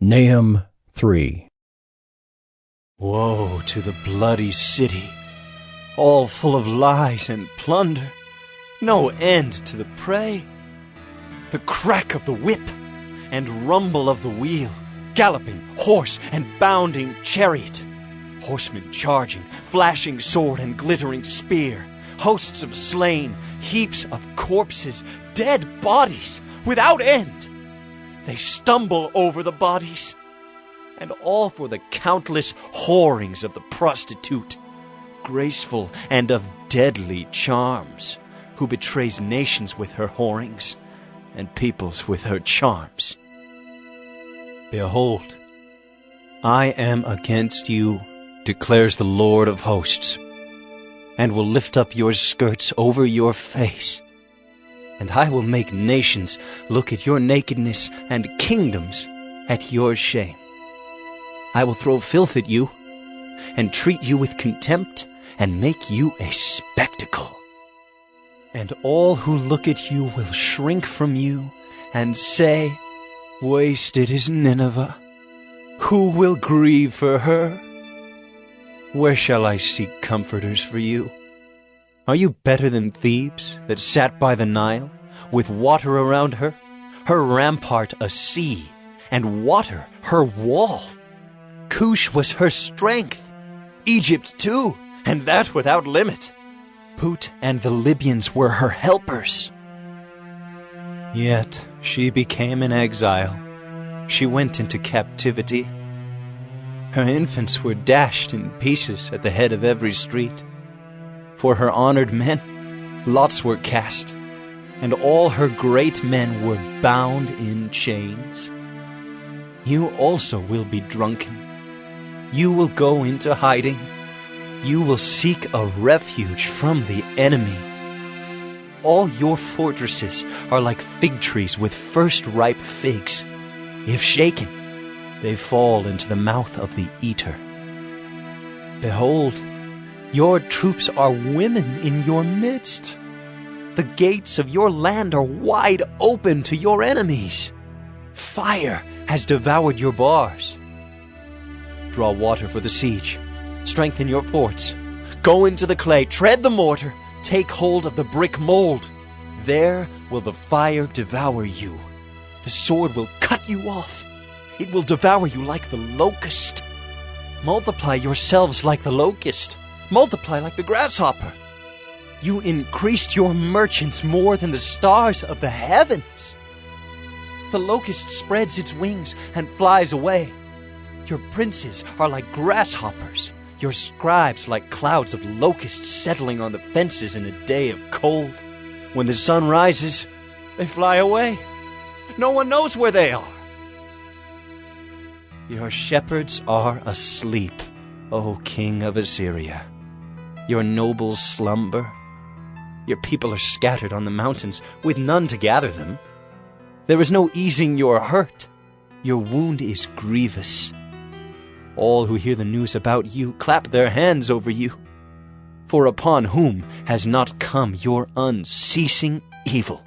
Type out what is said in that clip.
Nahum 3. Woe to the bloody city, all full of lies and plunder, no end to the prey. The crack of the whip and rumble of the wheel, galloping horse and bounding chariot, horsemen charging, flashing sword and glittering spear, hosts of slain, heaps of corpses, dead bodies without end. They stumble over the bodies, and all for the countless whorings of the prostitute, graceful and of deadly charms, who betrays nations with her whorings, and peoples with her charms. Behold, I am against you, declares the Lord of hosts, and will lift up your skirts over your face, and I will make nations look at your nakedness and kingdoms at your shame. I will throw filth at you, and treat you with contempt, and make you a spectacle. And all who look at you will shrink from you, and say, Wasted is Nineveh. Who will grieve for her? Where shall I seek comforters for you? Are you better than Thebes, that sat by the Nile, with water around her, her rampart a sea, and water her wall? Cush was her strength, Egypt too, and that without limit. Put and the Libyans were her helpers. Yet she became an exile. She went into captivity. Her infants were dashed in pieces at the head of every street. For her honored men, lots were cast, and all her great men were bound in chains. You also will be drunken. You will go into hiding. You will seek a refuge from the enemy. All your fortresses are like fig trees with first ripe figs. If shaken, they fall into the mouth of the eater. Behold, your troops are women in your midst. The gates of your land are wide open to your enemies. Fire has devoured your bars. Draw water for the siege. Strengthen your forts. Go into the clay, tread the mortar, take hold of the brick mold. There will the fire devour you. The sword will cut you off. It will devour you like the locust. Multiply yourselves like the locust. Multiply like the grasshopper. You increased your merchants more than the stars of the heavens. The locust spreads its wings and flies away. Your princes are like grasshoppers, your scribes like clouds of locusts settling on the fences in a day of cold. When the sun rises, they fly away. No one knows where they are. Your shepherds are asleep, O king of Assyria. Your nobles slumber. Your people are scattered on the mountains, with none to gather them. There is no easing your hurt. Your wound is grievous. All who hear the news about you clap their hands over you. For upon whom has not come your unceasing evil?